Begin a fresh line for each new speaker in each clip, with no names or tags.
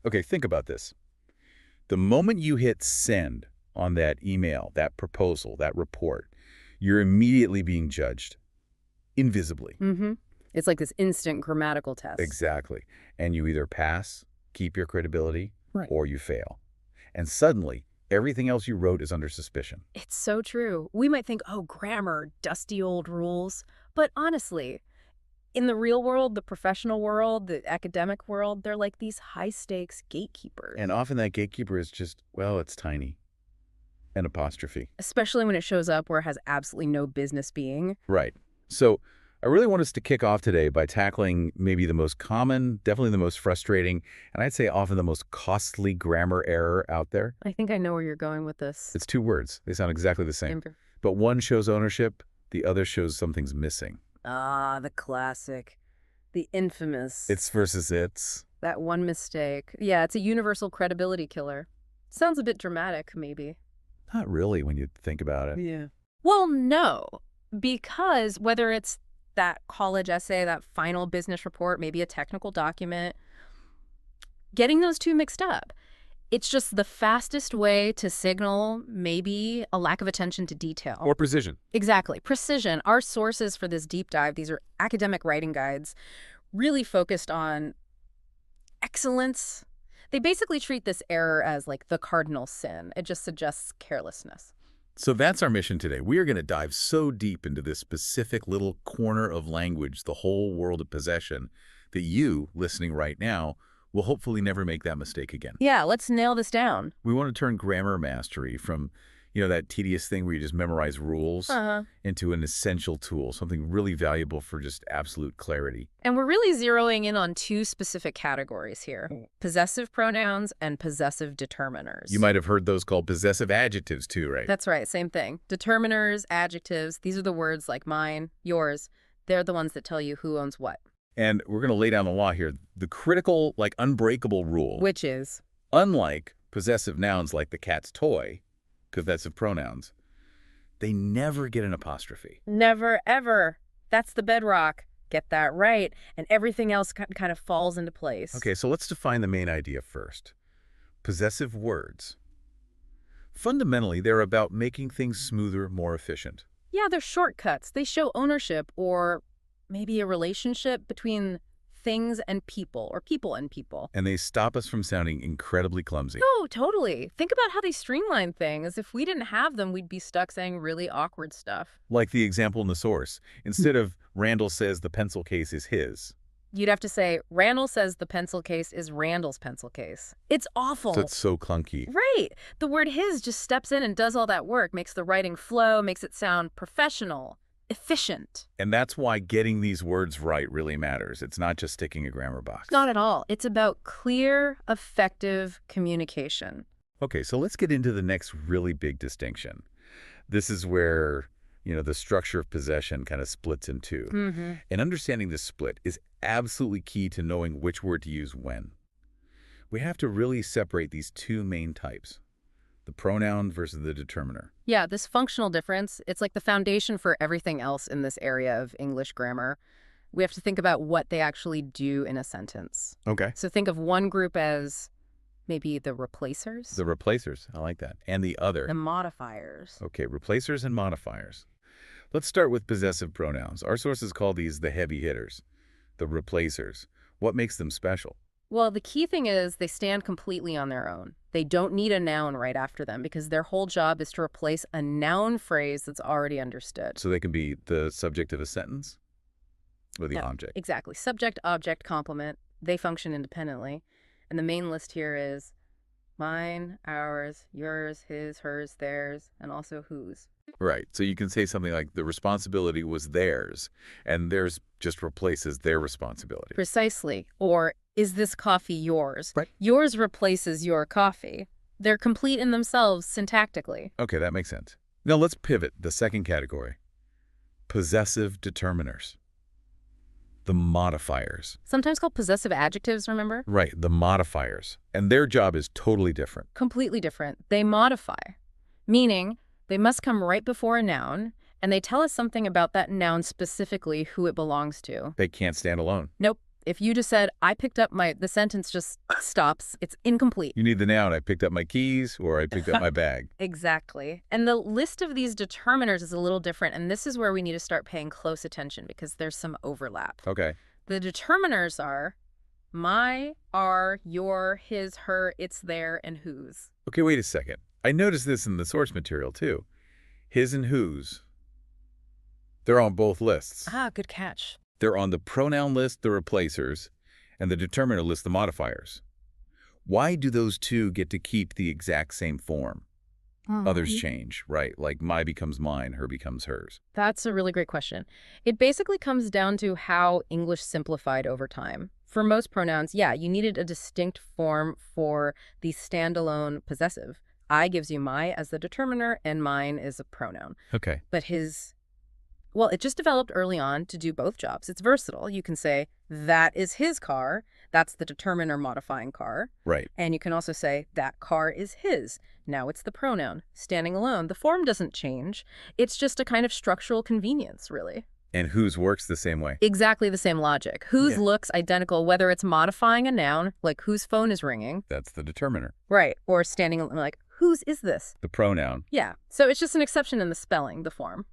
Okay, think about this. The moment you hit send on that email, that proposal, that report, you're immediately being judged, invisibly.
Mm-hmm. It's like this instant grammatical test.
Exactly. And you either pass, keep your credibility,
Right.
or you fail. And suddenly, everything else you wrote is under suspicion.
It's so true. We might think, oh, grammar, dusty old rules. But honestly, in the real world, the professional world, the academic world, they're like these high-stakes gatekeepers.
And often that gatekeeper is just, well, it's tiny. An apostrophe.
Especially when it shows up where it has absolutely no business being.
Right. So I really want us to kick off today by tackling maybe the most common, definitely the most frustrating, and I'd say often the most costly grammar error out there.
I think I know where you're going with this.
It's two words. They sound exactly the same. But one shows ownership, the other shows something's missing.
Ah, the classic. The infamous.
It's versus it's.
That one mistake. Yeah, it's a universal credibility killer. Sounds a bit dramatic, maybe.
Not really when you think about it.
Yeah. Well, no. Because whether it's that college essay, that final business report, maybe a technical document, getting those two mixed up, it's just the fastest way to signal maybe a lack of attention to detail.
Or precision.
Exactly. Precision. Our sources for this deep dive, these are academic writing guides, really focused on excellence. They basically treat this error as like the cardinal sin. It just suggests carelessness.
So that's our mission today. We are going to dive so deep into this specific little corner of language, the whole world of possession, that you, listening right now, will hopefully never make that mistake again.
Yeah, let's nail this down.
We want to turn grammar mastery from, that tedious thing where you just memorize rules into an essential tool, something really valuable for just absolute clarity.
And we're really zeroing in on two specific categories here: possessive pronouns and possessive determiners.
You might have heard those called possessive adjectives too, right?
That's right, same thing. Determiners, adjectives, these are the words like mine, yours. They're the ones that tell you who owns what.
And we're going to lay down the law here. The critical, unbreakable rule.
Which is?
Unlike possessive nouns like the cat's toy, possessive pronouns, they never get an apostrophe.
Never, ever. That's the bedrock. Get that right, and everything else kind of falls into place.
Okay, so let's define the main idea first. Possessive words. Fundamentally, they're about making things smoother, more efficient.
Yeah, they're shortcuts. They show ownership or maybe a relationship between things and people, or people and people.
And they stop us from sounding incredibly clumsy.
Oh, totally. Think about how they streamline things. If we didn't have them, we'd be stuck saying really awkward stuff.
Like the example in the source. Instead of Randall says the pencil case is his,
you'd have to say, Randall says the pencil case is Randall's pencil case. It's awful.
So it's so clunky.
Right. The word his just steps in and does all that work, makes the writing flow, makes it sound professional, efficient.
And that's why getting these words right really matters. It's not just ticking a grammar box.
Not at all. It's about clear, effective communication.
Okay, so let's get into the next really big distinction. This is where, the structure of possession kind of splits in two. And understanding this split is absolutely key to knowing which word to use when. We have to really separate these two main types. The pronoun versus the determiner.
Yeah, this functional difference, it's like the foundation for everything else in this area of English grammar. We have to think about what they actually do in a sentence.
Okay.
So think of one group as maybe the replacers.
The replacers, I like that. And the other.
The modifiers.
Okay, replacers and modifiers. Let's start with possessive pronouns. Our sources call these the heavy hitters, the replacers. What makes them special?
Well, the key thing is they stand completely on their own. They don't need a noun right after them because their whole job is to replace a noun phrase that's already understood.
So they can be the subject of a sentence or the object.
Exactly. Subject, object, complement. They function independently. And the main list here is mine, ours, yours, his, hers, theirs, and also whose.
Right. So you can say something like the responsibility was theirs, and theirs just replaces their responsibility.
Precisely. Or is this coffee yours?
Right.
Yours replaces your coffee. They're complete in themselves syntactically.
Okay, that makes sense. Now let's pivot, the second category. Possessive determiners. The modifiers.
Sometimes called possessive adjectives, remember?
Right, the modifiers. And their job is totally different.
Completely different. They modify, meaning they must come right before a noun, and they tell us something about that noun, specifically who it belongs to.
They can't stand alone.
Nope. If you just said, I picked up the sentence just stops. It's incomplete.
You need the noun. I picked up my keys or I picked up my bag.
Exactly. And the list of these determiners is a little different, and this is where we need to start paying close attention because there's some overlap.
Okay.
The determiners are my, our, your, his, her, its, their, and whose.
Okay, wait a second. I noticed this in the source material, too. His and whose. They're on both lists.
Ah, good catch.
They're on the pronoun list, the replacers, and the determiner list, the modifiers. Why do those two get to keep the exact same form? Others change, right? Like my becomes mine, her becomes hers.
That's a really great question. It basically comes down to how English simplified over time. For most pronouns, yeah, you needed a distinct form for the standalone possessive. I gives you my as the determiner, and mine is a pronoun.
Okay.
But well, it just developed early on to do both jobs. It's versatile. You can say, that is his car. That's the determiner modifying car.
Right.
And you can also say, that car is his. Now it's the pronoun. Standing alone. The form doesn't change. It's just a kind of structural convenience, really.
And whose works the same way.
Exactly the same logic. Whose looks identical, whether it's modifying a noun, like whose phone is ringing.
That's the determiner.
Right. Or standing alone, like, whose is this?
The pronoun.
Yeah. So it's just an exception in the spelling, the form.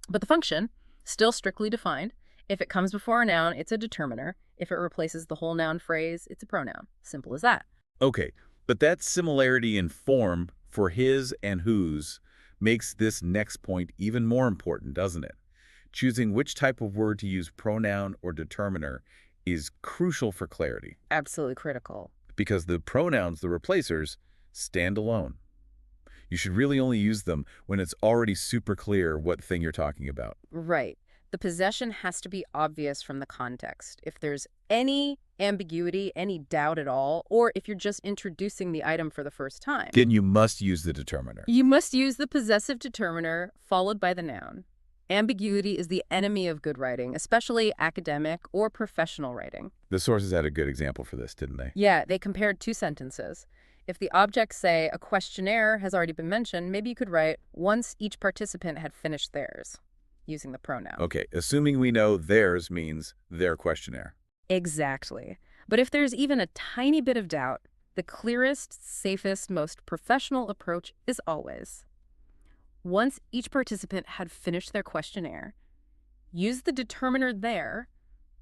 But the function, still strictly defined. If it comes before a noun, it's a determiner. If it replaces the whole noun phrase, it's a pronoun. Simple as that.
Okay, but that similarity in form for his and whose makes this next point even more important, doesn't it? Choosing which type of word to use, pronoun or determiner, is crucial for clarity.
Absolutely critical.
Because the pronouns, the replacers, stand alone. You should really only use them when it's already super clear what thing you're talking about.
Right. The possession has to be obvious from the context. If there's any ambiguity, any doubt at all, or if you're just introducing the item for the first time,
Then you must use the determiner.
you must use the possessive determiner followed by the noun. Ambiguity is the enemy of good writing, especially academic or professional writing.
The sources had a good example for this, didn't they?
Yeah, they compared two sentences. If the objects say a questionnaire has already been mentioned, maybe you could write once each participant had finished theirs, using the pronoun.
Okay, assuming we know theirs means their questionnaire.
Exactly. But if there's even a tiny bit of doubt, the clearest, safest, most professional approach is always, once each participant had finished their questionnaire, use the determiner there,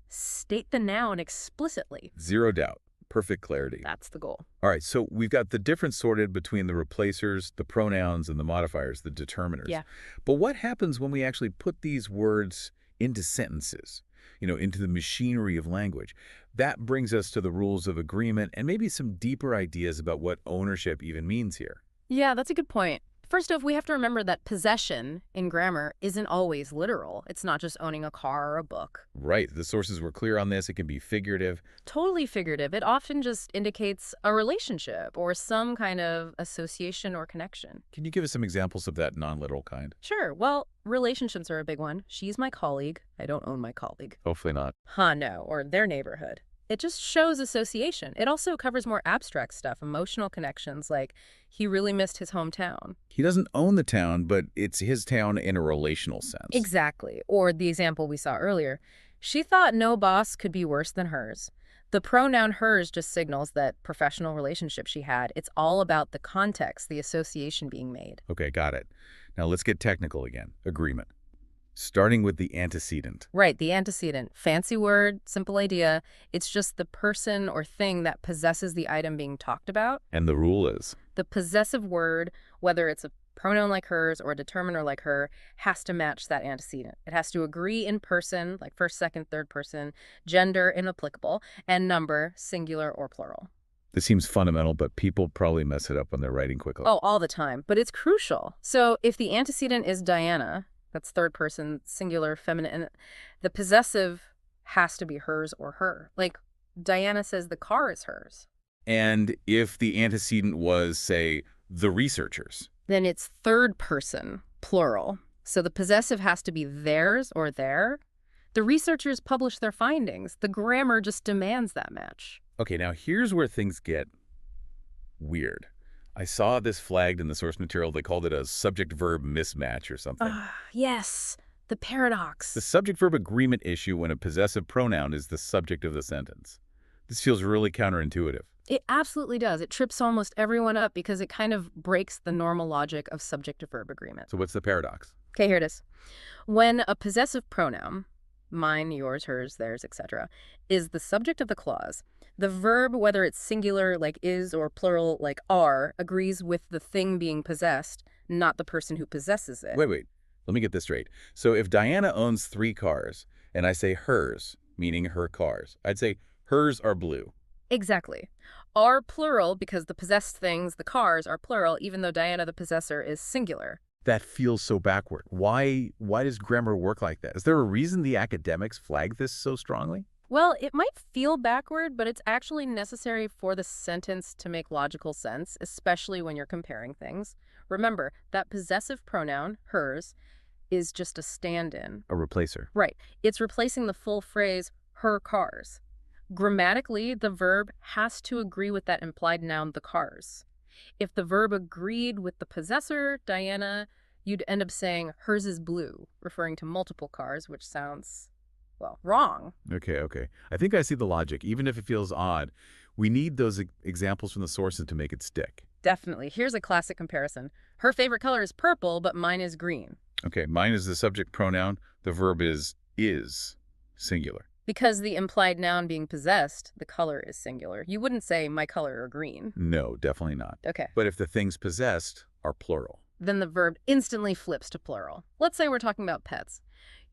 state the noun explicitly.
Zero doubt. Perfect clarity.
That's the goal.
All right, so we've got the difference sorted between the replacers, the pronouns, and the modifiers, the determiners.
Yeah.
But what happens when we actually put these words into sentences, into the machinery of language? That brings us to the rules of agreement and maybe some deeper ideas about what ownership even means here.
Yeah, that's a good point. First off, we have to remember that possession in grammar isn't always literal. It's not just owning a car or a book.
Right. The sources were clear on this. It can be figurative.
Totally figurative. It often just indicates a relationship or some kind of association or connection.
Can you give us some examples of that non-literal kind?
Sure. Well, relationships are a big one. She's my colleague. I don't own my colleague.
Hopefully not.
No. Or their neighborhood. It just shows association. It also covers more abstract stuff, emotional connections, like he really missed his hometown.
He doesn't own the town, but it's his town in a relational sense.
Exactly. Or the example we saw earlier. She thought no boss could be worse than hers. The pronoun hers just signals that professional relationship she had. It's all about the context, the association being made.
Okay, got it. Now let's get technical again. Agreement. Starting with the antecedent.
Right, the antecedent. Fancy word, simple idea. It's just the person or thing that possesses the item being talked about.
And the rule is?
The possessive word, whether it's a pronoun like hers or a determiner like her, has to match that antecedent. It has to agree in person, like first, second, third person, gender, inapplicable, and number, singular or plural.
This seems fundamental, but people probably mess it up when they're writing quickly.
Oh, all the time. But it's crucial. So if the antecedent is Diana, that's third person, singular, feminine, and the possessive has to be hers or her. Like, Diana says the car is hers.
And if the antecedent was, say, the researchers?
Then it's third person, plural. So the possessive has to be theirs or their. The researchers publish their findings. The grammar just demands that match.
Okay, now here's where things get weird. I saw this flagged in the source material. They called it a subject-verb mismatch or something.
Yes. The paradox.
The subject-verb agreement issue when a possessive pronoun is the subject of the sentence. This feels really counterintuitive.
It absolutely does. It trips almost everyone up because it kind of breaks the normal logic of subject-to-verb agreement.
So what's the paradox?
Okay, here it is. When a possessive pronoun, mine, yours, hers, theirs, etc., is the subject of the clause, the verb, whether it's singular like is or plural like are, agrees with the thing being possessed, not the person who possesses it.
Wait. Let me get this straight. So if Diana owns 3 cars, and I say hers, meaning her cars, I'd say hers are blue.
Exactly. Are plural because the possessed things, the cars, are plural, even though Diana, the possessor, is singular.
That feels so backward. Why does grammar work like that? Is there a reason the academics flag this so strongly?
Well, it might feel backward, but it's actually necessary for the sentence to make logical sense, especially when you're comparing things. Remember, that possessive pronoun, hers, is just a stand-in.
A replacer.
Right. It's replacing the full phrase, her cars. Grammatically, the verb has to agree with that implied noun, the cars. If the verb agreed with the possessor, Diana, you'd end up saying hers is blue, referring to multiple cars, which sounds, well, wrong.
Okay. I think I see the logic. Even if it feels odd, we need those examples from the sources to make it stick.
Definitely. Here's a classic comparison. Her favorite color is purple, but mine is green.
Okay, mine is the subject pronoun. The verb is singular.
Because the implied noun being possessed, the color is singular. You wouldn't say my color are green.
No, definitely not.
Okay.
But if the things possessed are plural.
Then the verb instantly flips to plural. Let's say we're talking about pets.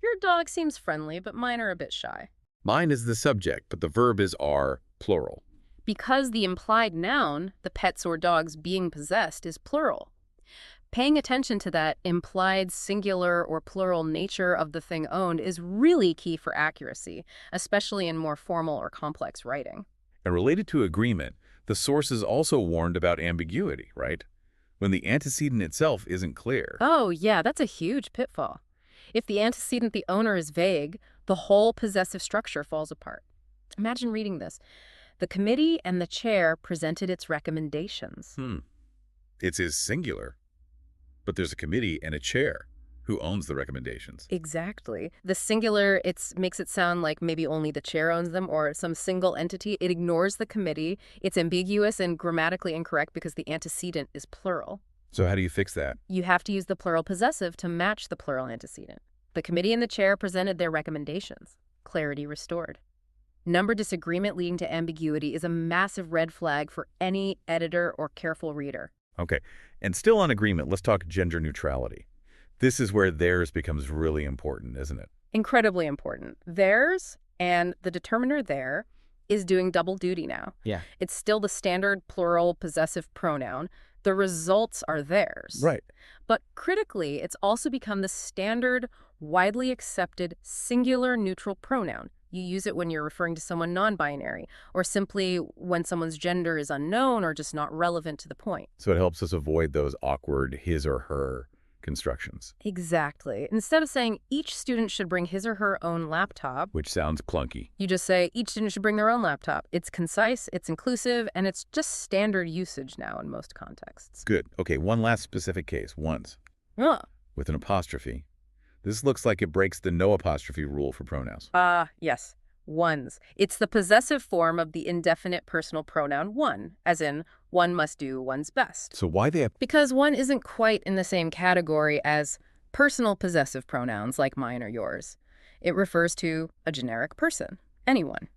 Your dog seems friendly, but mine are a bit shy.
Mine is the subject, but the verb is are plural.
Because the implied noun, the pets or dogs being possessed, is plural. Paying attention to that implied singular or plural nature of the thing owned is really key for accuracy, especially in more formal or complex writing.
And related to agreement, the sources also warned about ambiguity, right? When the antecedent itself isn't clear.
Oh, yeah, that's a huge pitfall. If the antecedent, the owner, is vague, the whole possessive structure falls apart. Imagine reading this. The committee and the chair presented its recommendations.
It is singular, but there's a committee and a chair who owns the recommendations.
Exactly. The singular, it makes it sound like maybe only the chair owns them or some single entity. It ignores the committee. It's ambiguous and grammatically incorrect because the antecedent is plural.
So how do you fix that?
You have to use the plural possessive to match the plural antecedent. The committee and the chair presented their recommendations. Clarity restored. Number disagreement leading to ambiguity is a massive red flag for any editor or careful reader.
Okay, and still on agreement, let's talk gender neutrality. This is where theirs becomes really important, isn't it?
Incredibly important. Theirs and the determiner there is doing double duty now.
Yeah.
It's still the standard plural possessive pronoun. The results are theirs.
Right.
But critically, it's also become the standard, widely accepted singular neutral pronoun. You use it when you're referring to someone non-binary, or simply when someone's gender is unknown or just not relevant to the point.
So it helps us avoid those awkward his or her constructions.
Exactly. Instead of saying each student should bring his or her own laptop,
Which sounds clunky.
you just say each student should bring their own laptop. It's concise, it's inclusive, and it's just standard usage now in most contexts.
Good. Okay, one last specific case, ones,
Yeah.
with an apostrophe. This looks like it breaks the no apostrophe rule for pronouns.
Yes. Ones. It's the possessive form of the indefinite personal pronoun one, as in, one must do one's best.
So why they have...
Because one isn't quite in the same category as personal possessive pronouns like mine or yours. It refers to a generic person, anyone.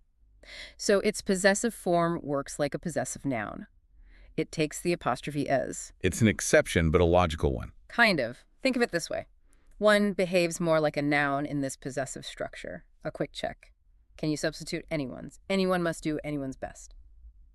So its possessive form works like a possessive noun. It takes the apostrophe as.
It's an exception, but a logical one.
Kind of. Think of it this way. One behaves more like a noun in this possessive structure. A quick check. Can you substitute anyone's? Anyone must do anyone's best.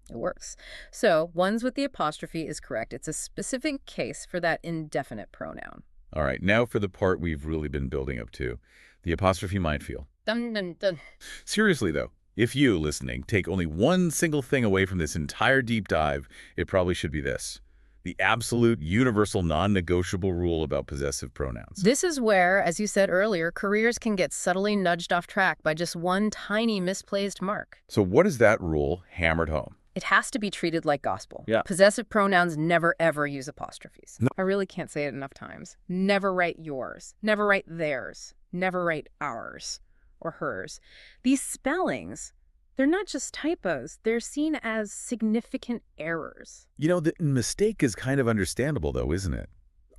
It works. So, ones with the apostrophe is correct. It's a specific case for that indefinite pronoun.
All right, now for the part we've really been building up to, the apostrophe minefield.
Dun, dun, dun.
Seriously, though, if you, listening, take only one single thing away from this entire deep dive, it probably should be this. The absolute, universal, non-negotiable rule about possessive pronouns.
This is where, as you said earlier, careers can get subtly nudged off track by just one tiny misplaced mark.
So what is that rule hammered home?
It has to be treated like gospel.
Yeah.
Possessive pronouns never, ever use apostrophes.
No.
I really can't say it enough times. Never write yours. Never write theirs. Never write ours or hers. These spellings, they're not just typos. They're seen as significant errors.
The mistake is kind of understandable, though, isn't it?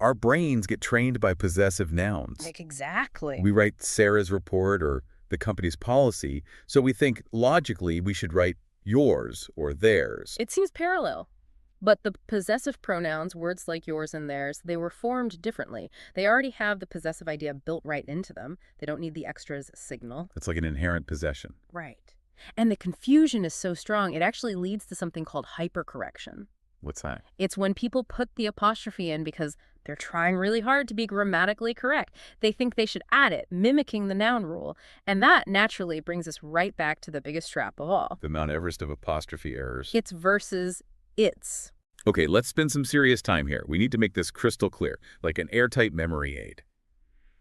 Our brains get trained by possessive nouns.
Like, exactly.
We write Sarah's report or the company's policy, so we think logically we should write yours or theirs.
It seems parallel. But the possessive pronouns, words like yours and theirs, they were formed differently. They already have the possessive idea built right into them. They don't need the extras signal.
It's like an inherent possession.
Right. And the confusion is so strong, it actually leads to something called hypercorrection.
What's that?
It's when people put the apostrophe in because they're trying really hard to be grammatically correct. They think they should add it, mimicking the noun rule. And that naturally brings us right back to the biggest trap of all.
The Mount Everest of apostrophe errors.
It's versus it's.
Okay, let's spend some serious time here. We need to make this crystal clear, like an airtight memory aid.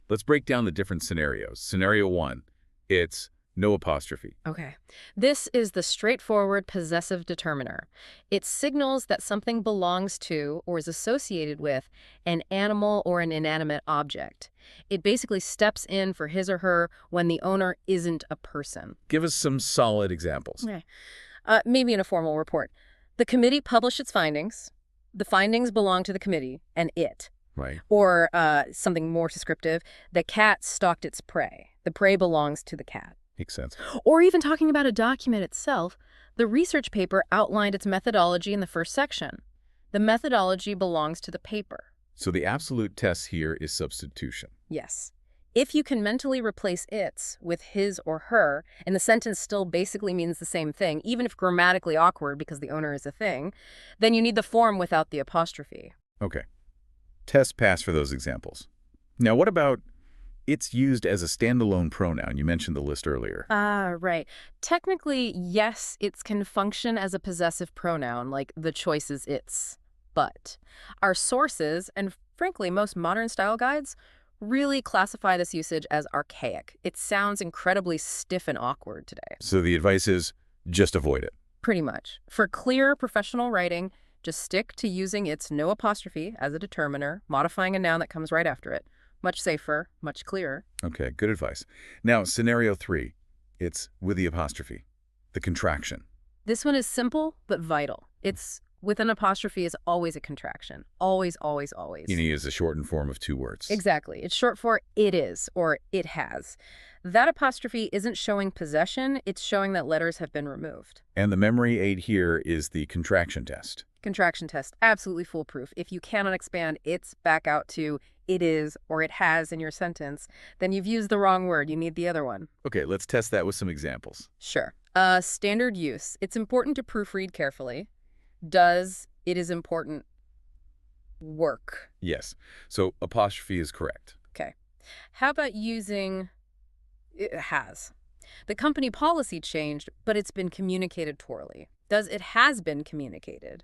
Let's break down the different scenarios. Scenario 1, it's no apostrophe.
Okay. This is the straightforward possessive determiner. It signals that something belongs to or is associated with an animal or an inanimate object. It basically steps in for his or her when the owner isn't a person.
Give us some solid examples.
Okay. Maybe in a formal report. The committee published its findings. The findings belong to the committee and it.
Right.
Or something more descriptive, the cat stalked its prey. The prey belongs to the cat.
Makes sense.
Or even talking about a document itself, the research paper outlined its methodology in the first section. The methodology belongs to the paper.
So the absolute test here is substitution.
Yes. If you can mentally replace its with his or her, and the sentence still basically means the same thing, even if grammatically awkward because the owner is a thing, then you need the form without the apostrophe.
Okay. Test pass for those examples. Now, what about it's used as a standalone pronoun? You mentioned the list earlier.
Right. Technically, yes, it can function as a possessive pronoun, like the choice is its. But our sources, and frankly, most modern style guides, really classify this usage as archaic. It sounds incredibly stiff and awkward today.
So the advice is just avoid it.
Pretty much. For clear professional writing, just stick to using its no apostrophe as a determiner, modifying a noun that comes right after it. Much safer, much clearer.
Okay, good advice. Now, scenario 3, it's with the apostrophe, the contraction.
This one is simple but vital. It's with an apostrophe is always a contraction. Always, always, always.
You use a shortened form of 2 words.
Exactly. It's short for it is or it has. That apostrophe isn't showing possession, it's showing that letters have been removed.
And the memory aid here is the contraction test.
Contraction test, absolutely foolproof. If you cannot expand it's back out to it is or it has in your sentence, then you've used the wrong word. You need the other one.
Okay, let's test that with some examples.
Sure. Standard use. It's important to proofread carefully. Does it is important work?
Yes. So apostrophe is correct.
Okay. How about using it has? The company policy changed, but it's been communicated poorly. Does it has been communicated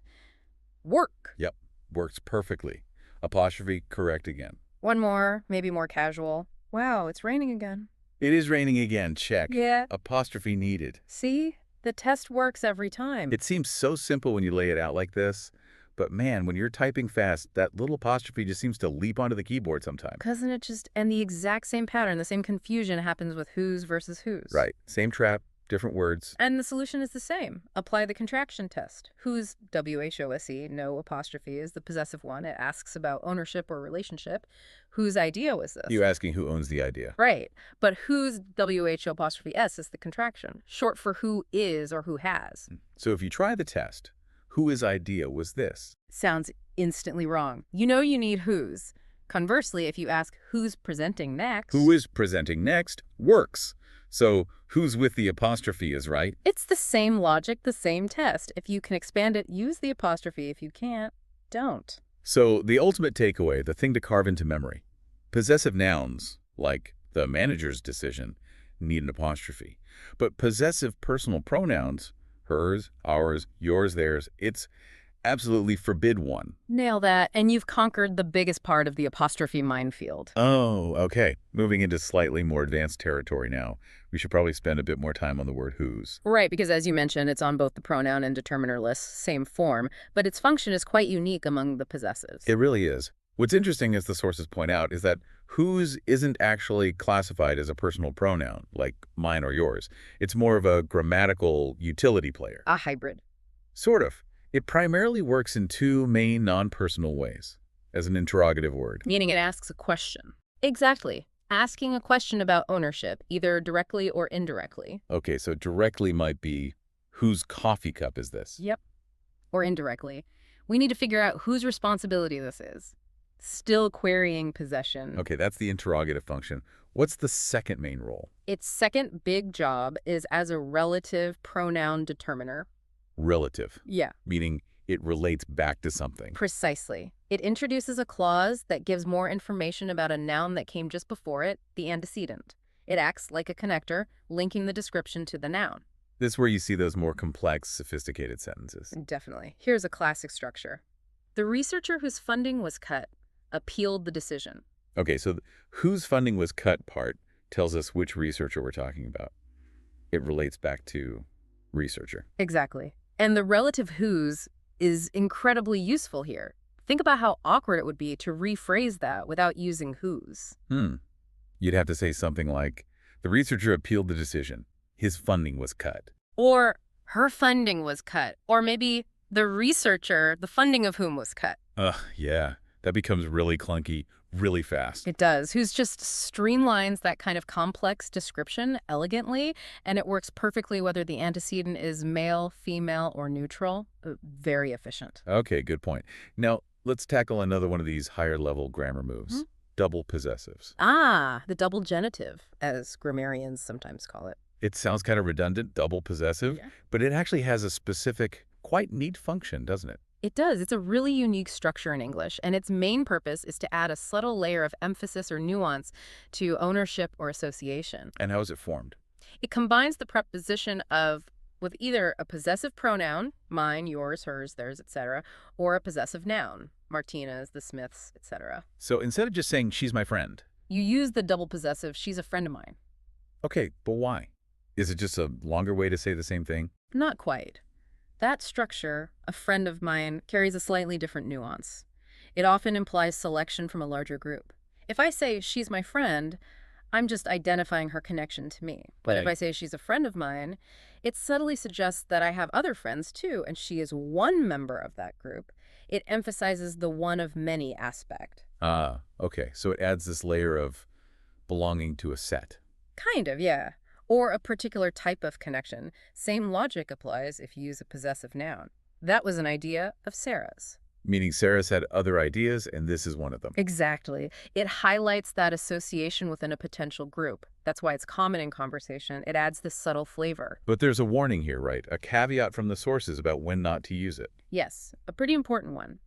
work?
Yep. Works perfectly. Apostrophe correct again.
One more, maybe more casual. Wow, it's raining again.
It is raining again. Check.
Yeah.
Apostrophe needed.
See? The test works every time.
It seems so simple when you lay it out like this, but man, when you're typing fast, that little apostrophe just seems to leap onto the keyboard sometimes.
Doesn't it just, and the exact same pattern, the same confusion happens with whose versus whose.
Right. Same trap, different words.
And the solution is the same. Apply the contraction test. Whose, W-H-O-S-E, no apostrophe, is the possessive one. It asks about ownership or relationship. Whose idea was this?
You asking who owns the idea.
Right. But whose, W-H-O'-S is the contraction, short for who is or who has.
So if you try the test, whose idea was this?
Sounds instantly wrong. You know you need whose. Conversely, if you ask who's presenting next...
Who is presenting next works. So who's with the apostrophe is right.
It's the same logic, the same test. If you can expand it, use the apostrophe. If you can't, don't.
So the ultimate takeaway, the thing to carve into memory. Possessive nouns, like the manager's decision, need an apostrophe. But possessive personal pronouns, hers, ours, yours, theirs, it's absolutely forbid one.
Nail that, and you've conquered the biggest part of the apostrophe minefield.
Oh, okay. Moving into slightly more advanced territory now. We should probably spend a bit more time on the word whose.
Right, because as you mentioned, it's on both the pronoun and determiner lists, same form, but its function is quite unique among the possessives.
It really is. What's interesting, as the sources point out, is that whose isn't actually classified as a personal pronoun, like mine or yours. It's more of a grammatical utility player.
A hybrid.
Sort of. It primarily works in two main non-personal ways, as an interrogative word.
Meaning it asks a question. Exactly. Asking a question about ownership, either directly or indirectly.
Okay, so directly might be, whose coffee cup is this?
Yep. Or indirectly. We need to figure out whose responsibility this is. Still querying possession.
Okay, that's the interrogative function. What's the second main role?
Its second big job is as a relative pronoun determiner.
Relative,
Yeah.
meaning it relates back to something.
Precisely. It introduces a clause that gives more information about a noun that came just before it, the antecedent. It acts like a connector, linking the description to the noun.
This is where you see those more complex, sophisticated sentences.
Definitely. Here's a classic structure. The researcher whose funding was cut appealed the decision.
Okay, so whose funding was cut part tells us which researcher we're talking about. It relates back to researcher.
Exactly. And the relative whose is incredibly useful here. Think about how awkward it would be to rephrase that without using whose.
You'd have to say something like, the researcher appealed the decision. His funding was cut.
Or her funding was cut. Or maybe the researcher, the funding of whom was cut.
Yeah. That becomes really clunky really fast.
It does. Whose just streamlines that kind of complex description elegantly, and it works perfectly whether the antecedent is male, female, or neutral. Very efficient.
Okay, good point. Now, let's tackle another one of these higher-level grammar moves. Double possessives.
Ah, the double genitive, as grammarians sometimes call it.
It sounds kind of redundant, double possessive, but it actually has a specific, quite neat function, doesn't it?
It does. It's a really unique structure in English, and its main purpose is to add a subtle layer of emphasis or nuance to ownership or association.
And how is it formed?
It combines the preposition of with either a possessive pronoun, mine, yours, hers, theirs, etc., or a possessive noun, Martina's, the Smiths, etc.
So instead of just saying, she's my friend.
You use the double possessive, she's a friend of mine.
Okay, but why? Is it just a longer way to say the same thing?
Not quite. That structure, a friend of mine, carries a slightly different nuance. It often implies selection from a larger group. If I say, she's my friend, I'm just identifying her connection to me. But if I say she's a friend of mine, it subtly suggests that I have other friends too, and she is one member of that group. It emphasizes the one of many aspect.
Ah, okay. So it adds this layer of belonging to a set.
Kind of, yeah. Or a particular type of connection. Same logic applies if you use a possessive noun. That was an idea of Sarah's.
Meaning Sarah's had other ideas, and this is one of them.
Exactly. It highlights that association within a potential group. That's why it's common in conversation. It adds this subtle flavor.
But there's a warning here, right? A caveat from the sources about when not to use it.
Yes, a pretty important one.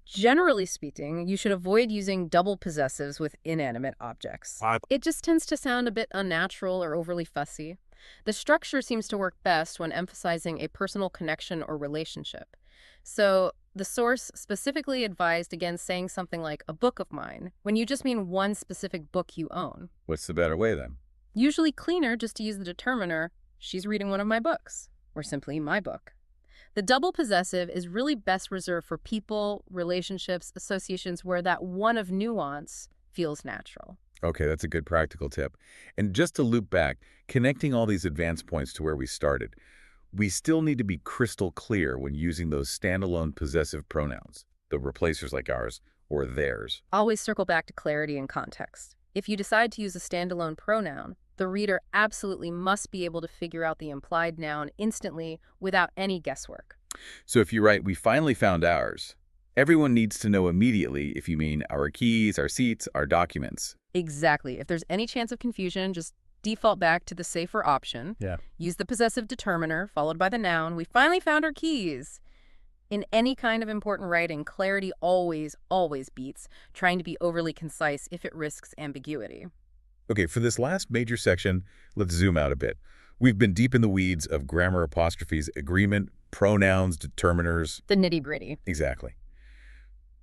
Generally speaking, you should avoid using double possessives with inanimate objects. It just tends to sound a bit unnatural or overly fussy. The structure seems to work best when emphasizing a personal connection or relationship. So the source specifically advised against saying something like a book of mine when you just mean one specific book you own.
What's the better way then?
Usually cleaner just to use the determiner, she's reading one of my books, or simply my book. The double possessive is really best reserved for people, relationships, associations where that one of nuance feels natural.
Okay, that's a good practical tip. And just to loop back, connecting all these advanced points to where we started, we still need to be crystal clear when using those standalone possessive pronouns, the replacers like ours, or theirs.
Always circle back to clarity and context. If you decide to use a standalone pronoun, the reader absolutely must be able to figure out the implied noun instantly without any guesswork.
So if you write, we finally found ours, everyone needs to know immediately if you mean our keys, our seats, our documents.
Exactly. If there's any chance of confusion, just default back to the safer option. Use the possessive determiner followed by the noun. We finally found our keys. In any kind of important writing, clarity always beats trying to be overly concise if it risks ambiguity.
Okay, for this last major section, let's zoom out a bit. We've been deep in the weeds of grammar apostrophes, agreement, pronouns, determiners.
The nitty-gritty.
Exactly.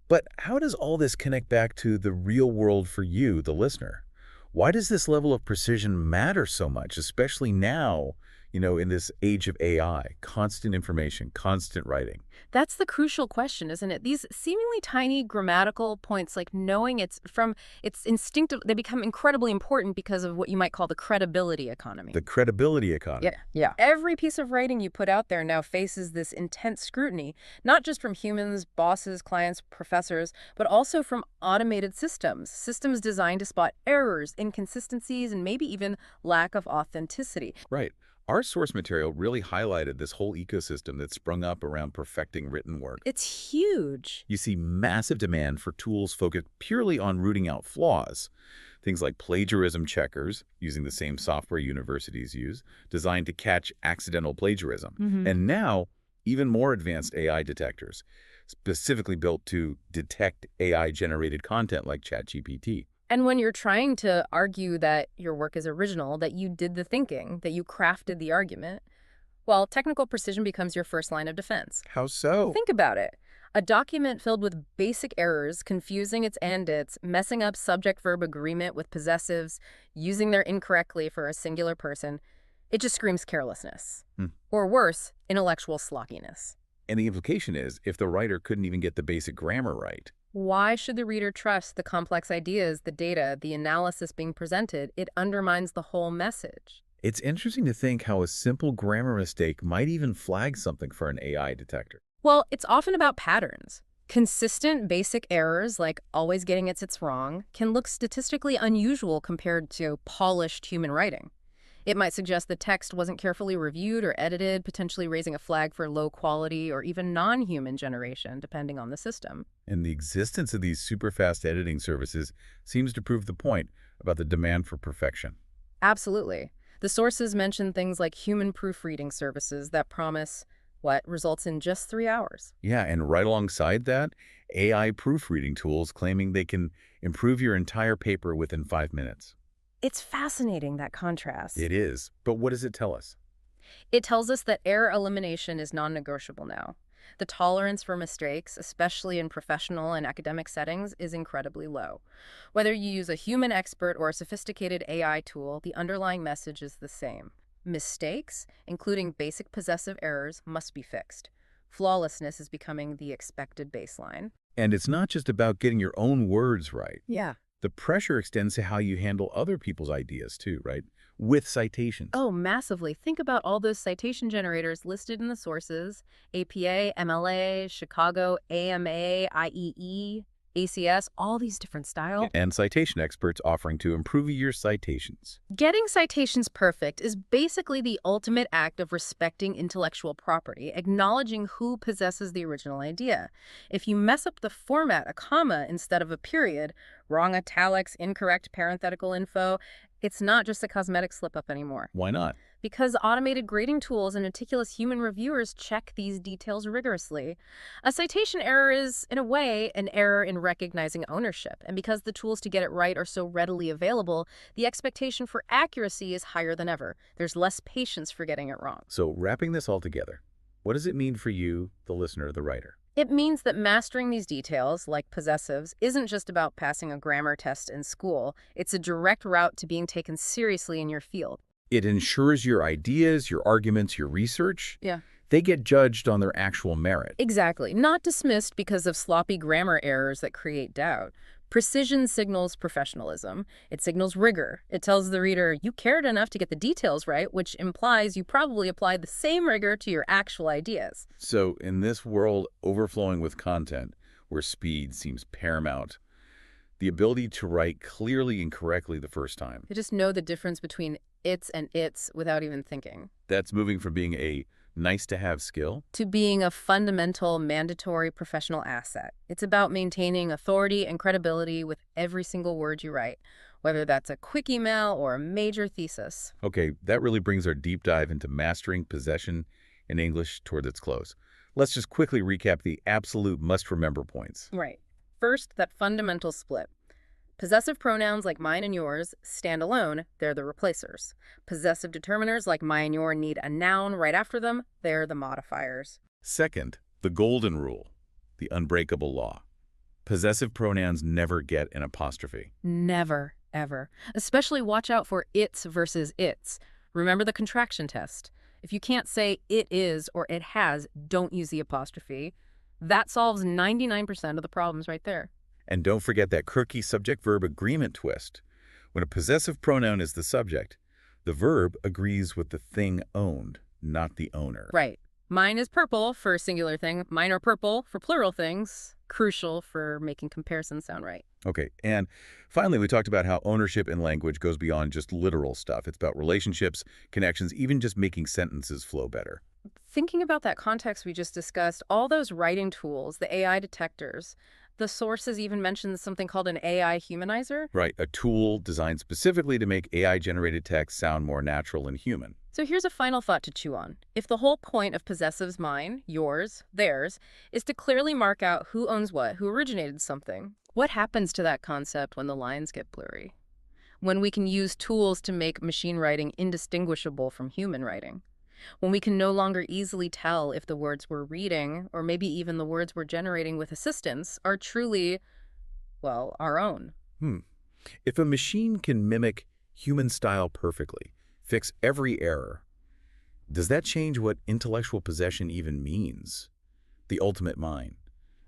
But how does all this connect back to the real world for you, the listener? Why does this level of precision matter so much, especially now, In this age of AI, constant information, constant writing.
That's the crucial question, isn't it? These seemingly tiny grammatical points, like knowing it's instinctive, they become incredibly important because of what you might call the credibility economy.
The credibility
Yeah,
economy.
yeah. Every piece of writing you put out there now faces this intense scrutiny, not just from humans, bosses, clients, professors, but also from automated systems designed to spot errors, inconsistencies, and maybe even lack of authenticity.
Right. Our source material really highlighted this whole ecosystem that sprung up around perfecting written work.
It's huge.
You see massive demand for tools focused purely on rooting out flaws. Things like plagiarism checkers, using the same software universities use, designed to catch accidental plagiarism. And now, even more advanced AI detectors, specifically built to detect AI-generated content like ChatGPT.
And when you're trying to argue that your work is original, that you did the thinking, that you crafted the argument, well, technical precision becomes your first line of defense.
How so?
Think about it. A document filled with basic errors, confusing its and its, messing up subject-verb agreement with possessives, using their incorrectly for a singular person, it just screams carelessness. Or worse, intellectual slockiness.
And the implication is, if the writer couldn't even get the basic grammar right,
Why should the reader trust the complex ideas, the data, the analysis being presented? It undermines the whole message.
it's interesting to think how a simple grammar mistake might even flag something for an AI detector.
Well, it's often about patterns. Consistent basic errors, like always getting its wrong, can look statistically unusual compared to polished human writing. It might suggest the text wasn't carefully reviewed or edited, potentially raising a flag for low quality or even non-human generation, depending on the system.
And the existence of these super fast editing services seems to prove the point about the demand for perfection.
Absolutely. The sources mention things like human proofreading services that promise what results in just 3 hours.
Yeah, and right alongside that, AI proofreading tools claiming they can improve your entire paper within 5 minutes.
It's fascinating, that contrast.
It is, but what does it tell us?
It tells us that error elimination is non-negotiable now. The tolerance for mistakes, especially in professional and academic settings, is incredibly low. Whether you use a human expert or a sophisticated AI tool, the underlying message is the same. Mistakes, including basic possessive errors, must be fixed. Flawlessness is becoming the expected baseline.
And it's not just about getting your own words right.
Yeah.
The pressure extends to how you handle other people's ideas too, right? With citations.
Oh, massively. Think about all those citation generators listed in the sources: APA, MLA, Chicago, AMA, IEE, ACS, all these different styles.
And citation experts offering to improve your citations.
Getting citations perfect is basically the ultimate act of respecting intellectual property, acknowledging who possesses the original idea. If you mess up the format, a comma instead of a period, wrong italics, incorrect parenthetical info, it's not just a cosmetic slip-up anymore.
Why not?
Because automated grading tools and meticulous human reviewers check these details rigorously. A citation error is, in a way, an error in recognizing ownership. And because the tools to get it right are so readily available, the expectation for accuracy is higher than ever. There's less patience for getting it wrong.
So wrapping this all together, what does it mean for you, the listener, the writer?
It means that mastering these details, like possessives, isn't just about passing a grammar test in school. It's a direct route to being taken seriously in your field.
It ensures your ideas, your arguments, your research,
Yeah.
they get judged on their actual merit.
Exactly. Not dismissed because of sloppy grammar errors that create doubt. Precision signals professionalism. It signals rigor. It tells the reader, you cared enough to get the details right, which implies you probably applied the same rigor to your actual ideas.
So in this world overflowing with content, where speed seems paramount, the ability to write clearly and correctly the first time,
You just know the difference between it's and its without even thinking.
that's moving from being a nice-to-have skill
To being a fundamental, mandatory professional asset. It's about maintaining authority and credibility with every single word you write, whether that's a quick email or a major thesis.
Okay, that really brings our deep dive into mastering possession in English toward its close. Let's just quickly recap the absolute must-remember points.
Right. First, that fundamental split. Possessive pronouns like mine and yours stand alone, they're the replacers. Possessive determiners like my and your need a noun right after them, they're the modifiers.
Second, the golden rule, the unbreakable law. Possessive pronouns never get an apostrophe.
Never, ever. Especially watch out for its versus its. Remember the contraction test. If you can't say it is or it has, don't use the apostrophe. That solves 99% of the problems right there.
And don't forget that quirky subject-verb agreement twist. When a possessive pronoun is the subject, the verb agrees with the thing owned, not the owner.
Right. Mine is purple for a singular thing. Mine are purple for plural things. Crucial for making comparisons sound right.
Okay, and finally, we talked about how ownership in language goes beyond just literal stuff. It's about relationships, connections, even just making sentences flow better.
Thinking about that context we just discussed, all those writing tools, the AI detectors, the sources even mentioned something called an AI humanizer.
Right, a tool designed specifically to make AI-generated text sound more natural and human.
So here's a final thought to chew on. If the whole point of possessives mine, yours, theirs, is to clearly mark out who owns what, who originated something, what happens to that concept when the lines get blurry? When we can use tools to make machine writing indistinguishable from human writing? When we can no longer easily tell if the words we're reading, or maybe even the words we're generating with assistance, are truly, well, our own?
Hmm. If a machine can mimic human style perfectly, fix every error, does that change what intellectual possession even means? The ultimate mind,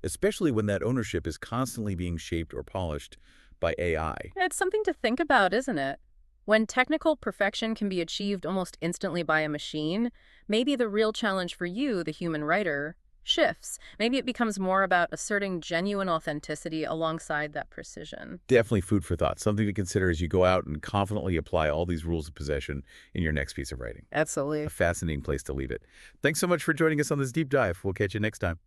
especially when that ownership is constantly being shaped or polished by AI.
It's something to think about, isn't it? When technical perfection can be achieved almost instantly by a machine, maybe the real challenge for you, the human writer, shifts. Maybe it becomes more about asserting genuine authenticity alongside that precision.
Definitely food for thought, something to consider as you go out and confidently apply all these rules of possession in your next piece of writing.
Absolutely.
A fascinating place to leave it. Thanks so much for joining us on this deep dive. We'll catch you next time.